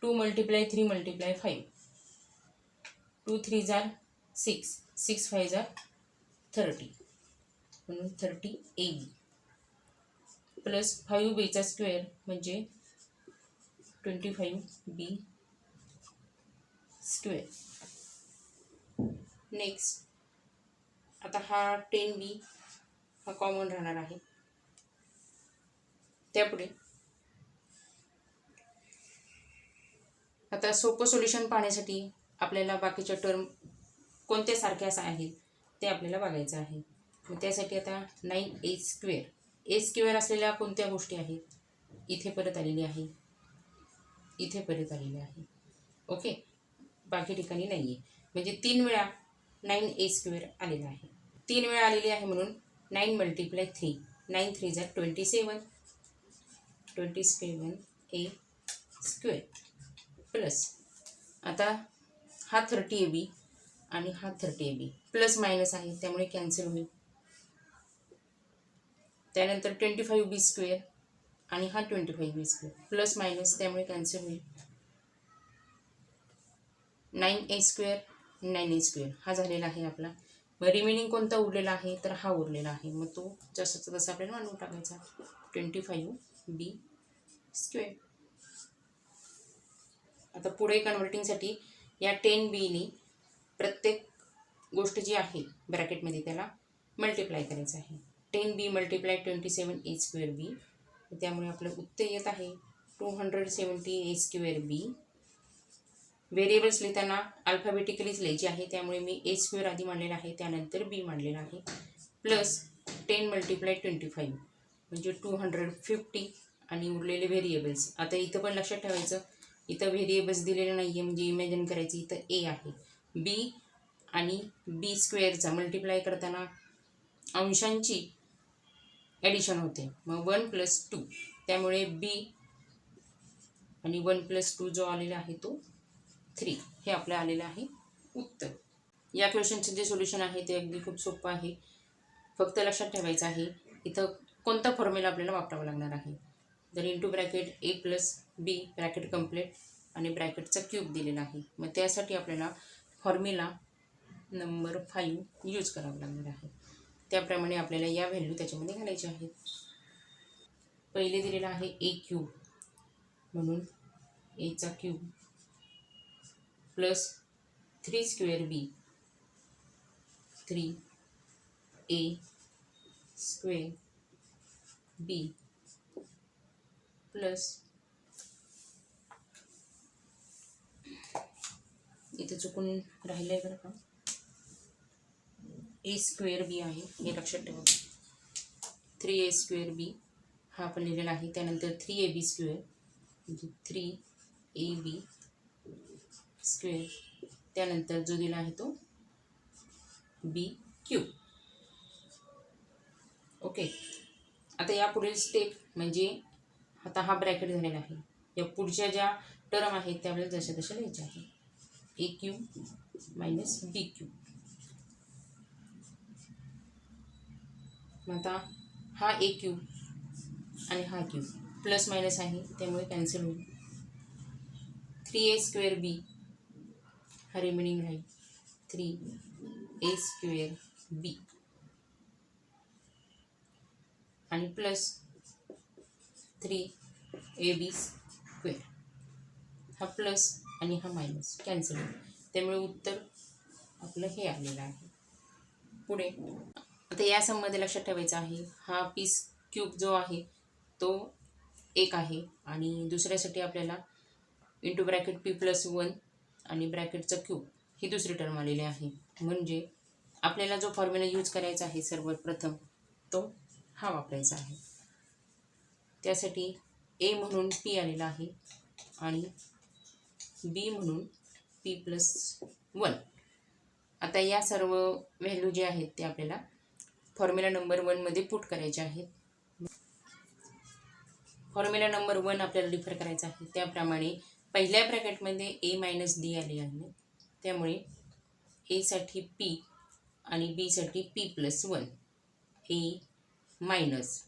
S2: 2 × 3 × 5 2 3 जार 6 6 5 जार 30 म्हणून 30ab प्लस 5b स्क्वेअर म्हणजे 25b स्क्वेअर. नेक्स्ट आता हा 10b हा common राहणार आहे. त्यापुढे आता सोपं सोल्युशन पाहण्यासाठी आपल्याला बाकीच्या टर्म कोणत्या सारख्या आहेत ते आपल्याला बघायचं आहे. मग त्यासाठी आता 9a² असलेल्या कोणत्या गोष्टी आहेत इथे परत आलेली आहे, इथे परत आलेली आहे. ओके, बाकी ठिकाणी नाही आहे. म्हणजे 3 वेळा 9a² आलेला आहे. 3 वेळा आलेली आहे म्हणून 9 × 3 9 3 जार 27 27a² प्लस आता हा 30ab आणि हा 30ab प्लस मायनस आहे त्यामुळे कॅन्सल होईल. त्यानंतर 25b स्क्वेअर आणि हा 25b स्क्वेअर प्लस मायनस त्यामुळे कॅन्सल होईल. 9a² 9a² हा झालेला आहे आपला. मग रिमेनिंग कोणता उरलेला आहे तर हा उरलेला आहे. मग तो जसाचा तसा आपल्याला मांडून टाकायचा 25b स्क्वेअर. आता पुढे कन्व्हर्टिंगसाठी या 10bनी प्रत्येक गोष्ट जी आहे ब्रॅकेटमध्ये त्याला मल्टिप्लाय करायचं आहे. 10b × 27a²b त्यामुळे आपलं उत्तर येत आहे 270a²b. व्हेरिएबल्स लिहिताना अल्फाबेटिकलीच लिहायची आहे त्यामुळे मी a² आधी मांडलेला आहे त्यानंतर b मांडलेला आहे प्लस 10 × 25 म्हणजे 250 आणि उरलेले व्हेरिएबल्स. आता इथं पण लक्षात ठेवायचं इथं व्हेरिएबल्स दिलेले नाही आहे म्हणजे इमॅजिन करायचं इथं a आहे. b आणि b² मल्टिप्लाय करताना अंशांची ॲडिशन होते मग 1 + 2 त्यामुळे b आणि 1 + 2 जो आलेला आहे तो 3 हे आपलं आलेलं आहे उत्तर. या क्वेश्चनचं जे सोल्युशन आहे ते अगदी खूप सोपं आहे. फक्त लक्षात ठेवायचं आहे इथं कोणता फॉर्म्युला आपल्याला वापरावा लागणार आहे. तर into bracket a + b bracket complete आणि ब्रॅकेटचा क्यूब दिलेला आहे. मग त्यासाठी आपल्याला फॉर्म्युला नंबर 5 यूज करावा लागणार आहे. त्याप्रमाणे आपल्याला या व्हॅल्यू त्याच्यामध्ये घालायच्या आहेत. पहिले दिलेला आहे a³ म्हणून a³ प्लस 3² b प्लस इथे चुकून राहिलं आहे बरं का a² आहे हे लक्षात ठेवा. 3a² हा आपण लिहिलेला आहे. त्यानंतर 3ab² म्हणजे 3ab² त्यानंतर जो दिला आहे तो b³. ओके, आता या पुढील स्टेप म्हणजे आता हा ब्रॅकेट झालेला आहे. या पुढच्या ज्या टर्म आहेत त्यावेळेस जशा तशा लिहायच्या आहे. a³ - b³. मग आता हा a³ आणि हा क्यूब प्लस मायनस आहे त्यामुळे कॅन्सल होईल. 3a²b हा रिमेनिंग राहील 3a²b आणि प्लस 3ab² हा प्लस आणि हा मायनस कॅन्सल होईल त्यामुळे उत्तर आपलं हे आलेलं आहे. पुढे आता या सममध्ये लक्षात ठेवायचं आहे हा p³ जो आहे तो 1 आहे आणि दुसऱ्यासाठी आपल्याला इंटू ब्रॅकेट p+1 आणि ब्रॅकेटचा क्यूब ही दुसरी टर्म आलेली आहे. म्हणजे आपल्याला जो फॉर्म्युला यूज करायचा आहे सर्वप्रथम तो हा वापरायचा आहे. त्यासाठी a म्हणून p आलेला आहे आणि बी म्हणून p+1. आता या सर्व व्हॅल्यू जे आहेत ते आपल्याला फॉर्म्युला नंबर 1 मध्ये पुट करायचे आहेत. फॉर्म्युला नंबर 1 आपल्याला रिफर करायचा आहे. त्याप्रमाणे पहिल्या ब्रॅकेटमध्ये a - d आले आहे, त्यामुळे a साठी p आणि b साठी p+1. a minus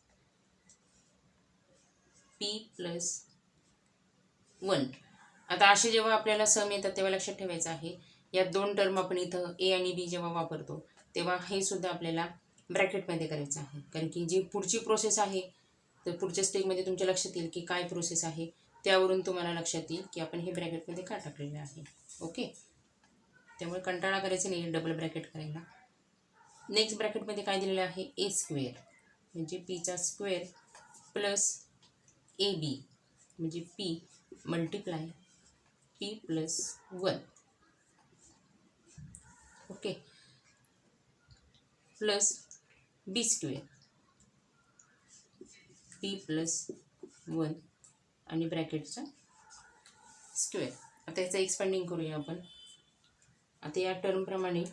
S2: p+1. आता असे जेव्हा आपल्याला सम येतात तेव्हा लक्षात ठेवायचं आहे, या दोन टर्म आपण इथं ए आणि बी जेव्हा वापरतो तेव्हा हे सुद्धा आपल्याला ब्रॅकेटमध्ये करायचं आहे. कारण की जी पुढची प्रोसेस आहे, तर पुढच्या स्टेपमध्ये तुमच्या लक्षात येईल की काय प्रोसेस आहे, त्यावरून तुम्हाला लक्षात येईल की आपण हे ब्रॅकेटमध्ये का टाकलेलं आहे. ओके, त्यामुळे कंटाळा करायचं नाही डबल ब्रॅकेट करायला. नेक्स्ट ब्रॅकेटमध्ये काय दिलेलं आहे, ए स्क्वेअर म्हणजे पीचा स्क्वेअर प्लस ए बी म्हणजे p multiply p+1. Okay, plus b square p+1 आणि ब्रॅकेटचा स्क्वेअर. आता याचं एक्सपांडिंग करूया आपण. आता या टर्मप्रमाणे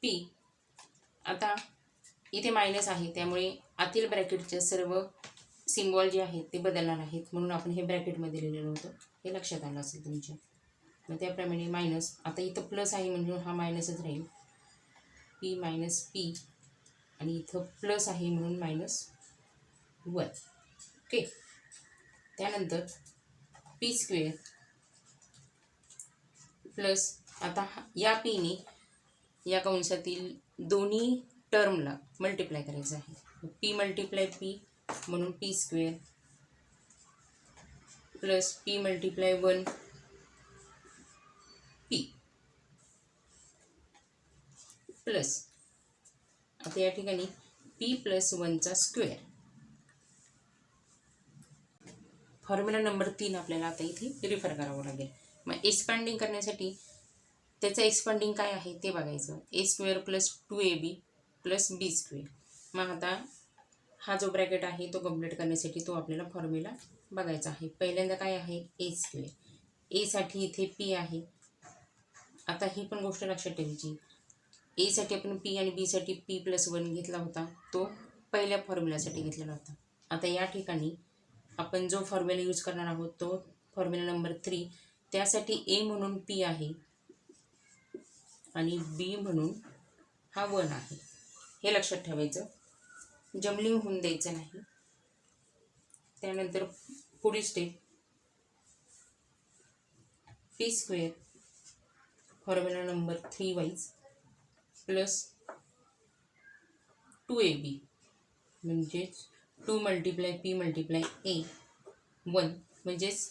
S2: p, आता इथे मायनस आहे त्यामुळे आतील ब्रॅकेटचे सर्व सिम्बॉल जे आहेत ते बदलणार आहेत, म्हणून आपण हे ब्रॅकेटमध्ये लिहिलेलं होतं, हे लक्षात आलं असेल तुमच्या. मग त्याप्रमाणे मायनस, आता इथं प्लस आहे म्हणून हा मायनसच राहील, p - p, आणि इथं प्लस आहे म्हणून -1. ओके, त्यानंतर p² प्लस, आता या pने या कंसातील दोन्ही टर्मला मल्टिप्लाय करायचं आहे. p × p म्हणून p² plus p × 1 p plus, आता या ठिकाणी p+1चा स्क्वेअर. फॉर्म्युला नंबर 3 आपल्याला आता इथे रिफर करावं लागेल. मग एक्सपांडिंग करण्यासाठी त्याचं एक्सपांडिंग काय आहे ते बघायचं. a² + 2ab + b². मग आता हा जो ब्रॅकेट आहे तो कंप्लीट करण्यासाठी तो आपल्याला फॉर्म्युला बघायचा आहे. पहिल्यांदा काय आहे, a². a साठी इथे p आहे. आता ही पण गोष्ट लक्षात ठेवायची, a साठी आपण p आणि b साठी p+1 घेतला होता, तो पहिल्या फॉर्म्युलासाठी घेतलेला होता. आता या ठिकाणी आपण जो फॉर्म्युला यूज करणार आहोत तो फॉर्म्युला नंबर 3. त्यासाठी a म्हणून p आहे आणि b म्हणून हा 1 आहे, हे लक्षात ठेवायचं, जमलिंग होऊन द्यायचं नाही. त्यानंतर पुढील step, p² formula number 3 wise plus 2ab म्हणजेच 2 × p × a 1 म्हणजेच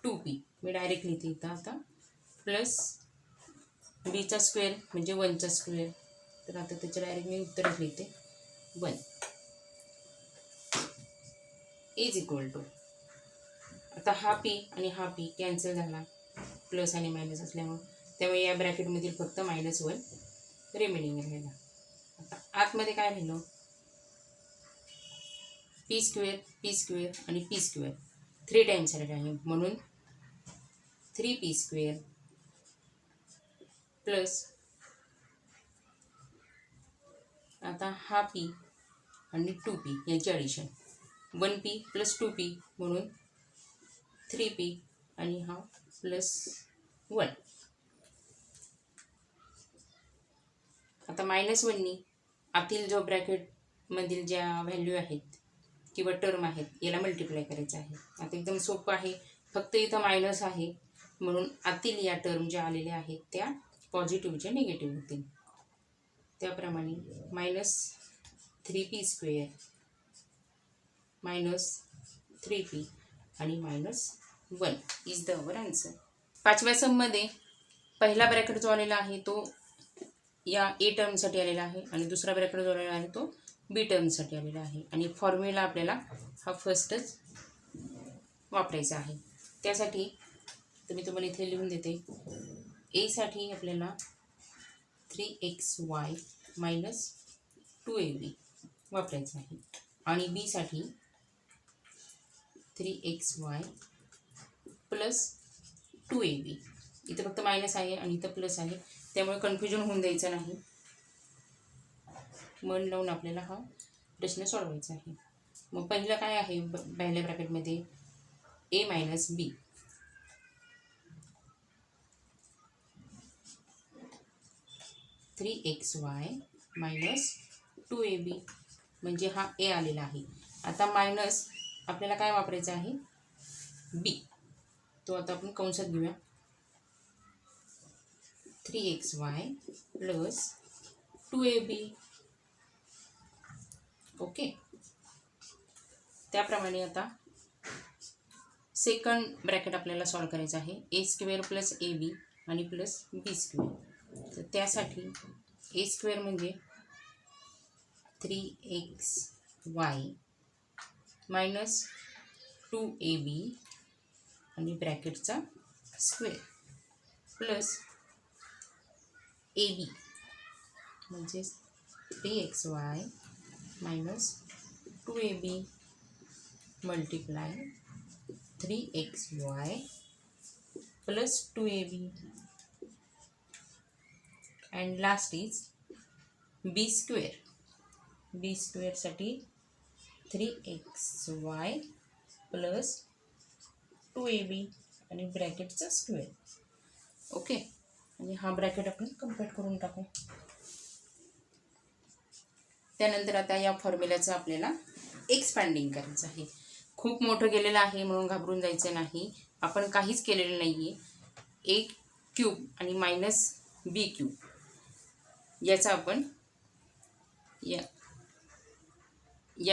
S2: 2p. मी डायरेक्ट लिहिते इथं आता, प्लस बीचा स्क्वेअर म्हणजे 1चा स्क्वेअर, तर आता त्याचं डायरेक्ट मी उत्तरच लिहिते 1 इज इक्वल टू, आता हा p आणि हा p कॅन्सल झाला प्लस आणि मायनस असल्यामुळे, त्यामुळे या ब्रॅकेटमधील फक्त -1 रिमेनिंग राहिला. आता आतमध्ये काय राहिलं, p² आणि p² 3 टाइम्स आलेला आहे म्हणून 3p² प्लस, आता हा p आणि 2p यांची ॲडिशन 1p + 2p म्हणून 3p आणि हा +1. आता -1नी आतील जो ब्रॅकेटमधील ज्या व्हॅल्यू आहेत किंवा टर्म आहेत याला मल्टिप्लाय करायचं आहे. आता एकदम सोपं आहे, फक्त इथं मायनस आहे म्हणून आतील या टर्म ज्या आलेल्या आहेत त्या पॉझिटिव्हच्या निगेटिव्ह होतील. त्याप्रमाणे -3p² -3p आणि -1 इज द अवर आन्सर. 5व्या सममध्ये पहिला ब्रॅकेट जो आलेला आहे तो या ए टर्मसाठी आलेला आहे आणि दुसरा ब्रॅकेट जो आलेला आहे तो बी टर्मसाठी आलेला आहे, आणि फॉर्म्युला आपल्याला हा फर्स्टच वापरायचा आहे. त्यासाठी तर मी तुम्हाला इथे लिहून देते, ए साठी आपल्याला 3xy - 2ab वापरायचं आहे आणि बी साठी 3xy प्लस 2ab. इथं फक्त मायनस आहे आणि इथं प्लस आहे, त्यामुळे कन्फ्युजन होऊन द्यायचं नाही. मन लावून आपल्याला हा प्रश्न सोडवायचा आहे. मग पहिलं काय आहे पहिल्या ब्रॅकेटमध्ये a minus b. Three x y minus 2ab म्हणजे हा a आलेला आहे. आता मायनस आपल्याला काय वापरायचं आहे, b. तो आता आपण कंसात घेऊया. 3xy plus 2ab. ओके. त्याप्रमाणे आता सेकंड ब्रॅकेट आपल्याला सॉल्व करायचं आहे. A square plus A B आणि प्लस बी स्क्वेअर. तर त्यासाठी ए स्क्वेअर म्हणजे 3xy मायनस 2ab आणि ब्रॅकेटचा स्क्वेअर प्लस ए बी म्हणजे 3xy minus 2ab multiply 3xy plus 2ab and last is b square. b square साठी 3xy प्लस 2ab आणि ब्रॅकेटचा square. Okay. आणि हा ब्रॅकेट आपण कम्प्लीट करून टाकू. त्यानंतर आता या फॉर्म्युल्याचं आपल्याला एक्सपॅन्डिंग करायचं आहे. खूप मोठं गेलेलं आहे म्हणून घाबरून जायचं नाही. आपण काहीच केलेलं नाही आहे. ए क्यूब आणि मायनस बी क्यूब याचा आपण या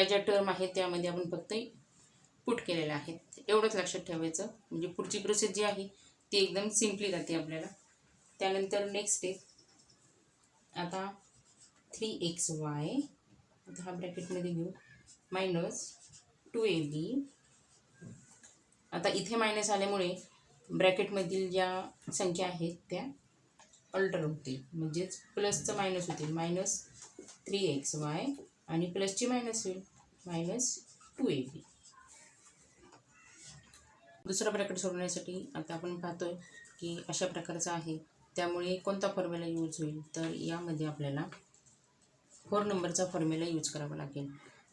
S2: ज्या टर्म आहेत त्यामध्ये आपण फक्त पुट केलेलं आहे. एवढंच लक्षात ठेवायचं, म्हणजे पुढची प्रोसेस जी आहे ती एकदम सिम्पली जाते आपल्याला. त्यानंतर नेक्स्ट स्टेप आता 3xy आता हा ब्रॅकेटमध्ये घेऊ मायनस 2ab. आता इथे मायनस आल्यामुळे ब्रॅकेटमधील ज्या संख्या आहेत त्या अल्टर होतील, म्हणजेच प्लसचं मायनस होतील. मायनस 3xy आणि प्लसची मायनस होईल मायनस 2ab. दुसरा ब्रॅकेट सोडवण्यासाठी आता आपण पाहतोय की अशा प्रकारचा आहे, त्यामुळे कोणता फॉर्म्युला यूज होईल, तर यामध्ये आपल्याला 4 नंबरचा फॉर्म्युला यूज करावा लागेल.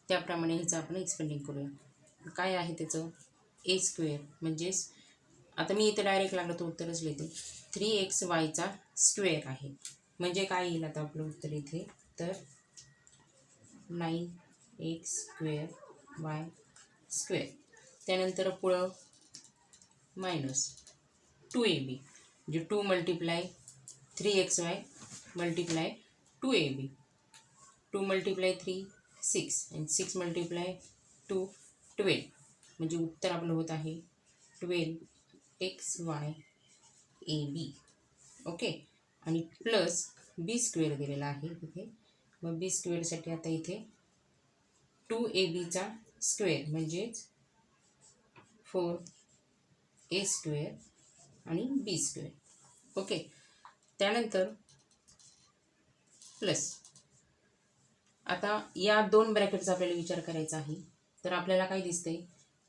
S2: त्याप्रमाणे ह्याचं आपण एक्सपेंडिंग करूया. काय आहे त्याचं, ए स्क्वेअर म्हणजेच आता मी इथे डायरेक्ट लागलं तर उत्तरच लिहिते. 3xyचा स्क्वेअर आहे म्हणजे काय येईल आता आपलं उत्तर इथे, तर 9x स्क्वेअर वाय स्क्वेअर. त्यानंतर पुढं मायनस 2ab म्हणजे 2 multiply 3xy multiply 2ab. 2 multiply 3 6 आणि 6 मल्टिप्लाय 2 12 म्हणजे उत्तर आपलं होत आहे 12xy ab. ओके. आणि प्लस बी स्क्वेअर दिलेला आहे इथे. मग बी स्क्वेअरसाठी आता इथे 2abचा स्क्वेअर म्हणजेच 4a स्क्वेअर आणि बी स्क्वेअर. ओके. त्यानंतर प्लस आता या 2 ब्रॅकेटचा आपल्याला विचार करायचा आहे. तर आपल्याला काय दिसतंय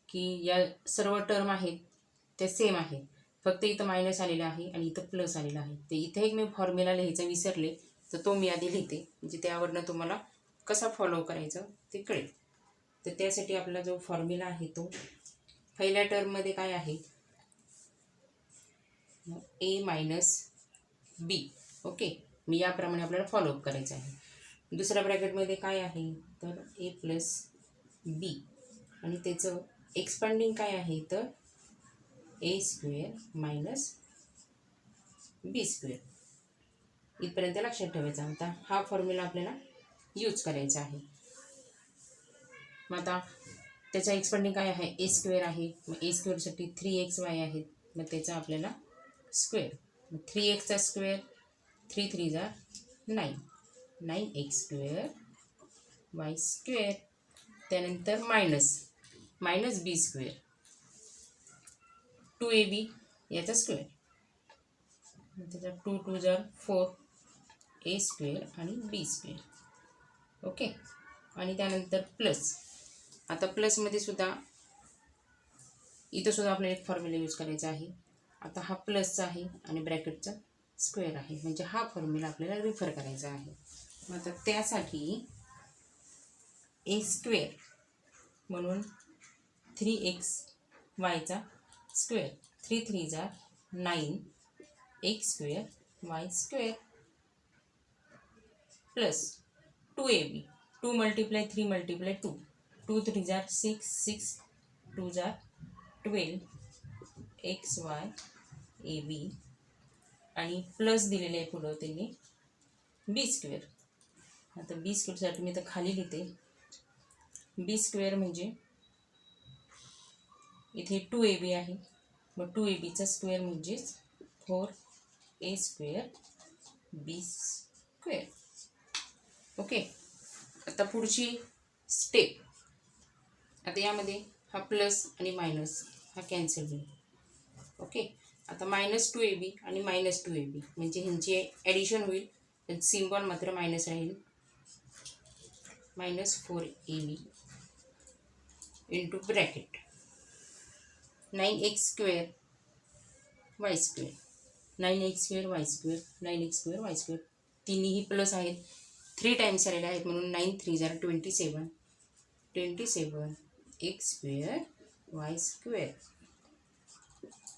S2: की या सर्व टर्म आहेत त्या सेम आहेत, फक्त इथं मायनस आलेलं आहे आणि इथं प्लस आलेलं आहे. तर इथे एक मी फॉर्म्युला लिहायचा विसरले, तर तो मी आधी लिहिते म्हणजे त्यावरनं तुम्हाला कसा फॉलो करायचं ते कळेल. तर त्यासाठी आपला जो फॉर्म्युला आहे तो पहिल्या टर्ममध्ये काय आहे, ए मायनस बी. ओके. मी याप्रमाणे आपल्याला फॉलोअप करायचं आहे. दुसऱ्या ब्रॅकेटमध्ये काय आहे, तर ए प्लस बी आणि त्याचं एक्सपांडिंग काय आहे, तर ए स्क्वेअर मायनस बी स्क्वेअर. इथपर्यंत लक्षात ठेवायचा. आता हा फॉर्म्युला आपल्याला यूज करायचा आहे. मग आता त्याचा एक्सपांडिंग काय आहे, ए स्क्वेअर आहे. मग ए स्क्वेअरसाठी 3xy आहेत, मग त्याचा आपल्याला स्क्वेअर. मग 3xचा स्क्वेअर 3 3 जा 9 9x स्क्वेअर वाय स्क्वेअर. त्यानंतर मायनस बी स्क्वेअर 2ab याचा स्क्वेअर. त्याचा 2 2 जा 4 ए स्क्वेअर आणि बी स्क्वेअर. ओके. आणि त्यानंतर प्लस. आता प्लसमध्ये सुद्धा इथं सुद्धा आपल्याला एक फॉर्म्युला यूज करायचा आहे. आता हा प्लसचा आहे आणि ब्रॅकेटचा स्क्वेअर आहे, म्हणजे हा फॉर्म्युला आपल्याला रिफर करायचा आहे. मग आता त्यासाठी ए स्क्वेअर म्हणून 3xy स्क्वेअर, 3 3 जा 9 x square Y square plus 2ab, 2 × 3 × 2, 2 3 जा 6, 6 2 जा 12 xy ab आणि प्लस दिलेले आहे पुढं त्यांनी बी स्क्वेअर. आता बी स्क्वेअरसाठी मी तर खाली लिहिते. बी स्क्वेअर म्हणजे इथे 2ab आहे, मग 2abचा स्क्वेअर म्हणजेच 4a square b square. Okay. आता पुढची स्टेप. आता यामध्ये हा प्लस आणि मायनस हा कॅन्सल होईल. ओके. आता -2ab आणि -2ab म्हणजे ह्यांची ॲडिशन होईल, पण सिम्बॉल मात्र मायनस राहील. -4ab into bracket 9x square Y square, 9x square Y square, 9x square Y square. तिन्ही प्लस आहेत, 3 टाइम्स आलेले आहेत म्हणून 9 3 जा 27, 27 x square Y square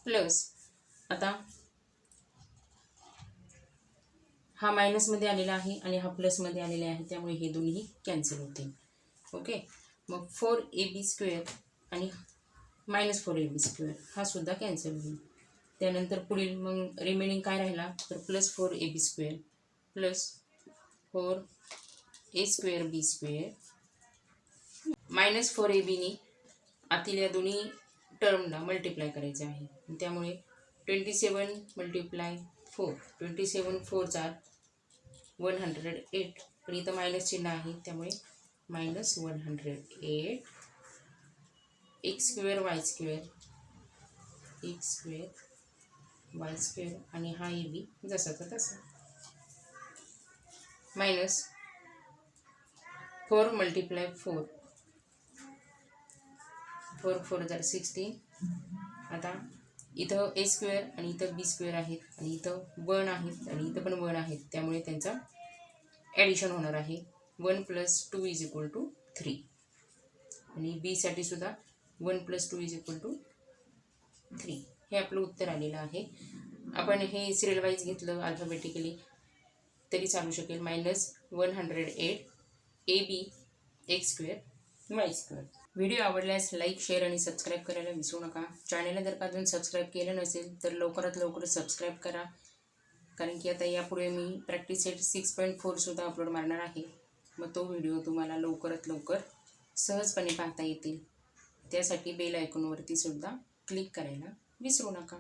S2: plus. आता हा मायनसमध्ये आलेला आहे आणि हा प्लसमध्ये आलेला आहे, त्यामुळे हे दोन्ही कॅन्सल होते. ओके. मग 4ab स्क्वेअर आणि -4ab स्क्वेअर हा सुद्धा कॅन्सल होईल. त्यानंतर पुढील मग रिमेनिंग काय राहिला तर +4ab square plus 4a square b square. -4abनी आतील या दोन्ही टर्मला मल्टिप्लाय करायचे आहे, त्यामुळे 27 × 4, 27 4 जा 108, पण इथं मायनस चिन्ह आहे त्यामुळे -108 x square Y square, x square Y square आणि हा ए बी जसाचा तसा. -4 × 4, 4 4 जा 16. आता इथं ए स्क्वेअर आणि इथं बी स्क्वेअर आहेत आणि इथं 1 आहेत आणि इथं पण 1 आहेत, त्यामुळे त्यांचा ॲडिशन होणार आहे. 1 + 2 = 3 आणि बीसाठी सुद्धा 1 + 2 = 3. हे आपलं उत्तर आलेलं आहे. आपण हे सिरियल वाईज घेतलं अल्फाबेटिकली तरी चालू शकेल. -108 AB x square Y square. Video आवडल्यास लाईक, शेअर आणि सबस्क्राईब करायला विसरू नका. चॅनलला जर का अजून सबस्क्राईब केलं नसेल तर लवकरात लवकर सबस्क्राईब करा, कारण की आता यापुढे मी प्रॅक्टिस सेट 6.4 सुद्धा अपलोड मारणार आहे. मग तो व्हिडिओ तुम्हाला लवकरात लवकर सहजपणे पाहता येतील. त्यासाठी बेल आयकॉनवरती सुद्धा क्लिक करायला विसरू नका.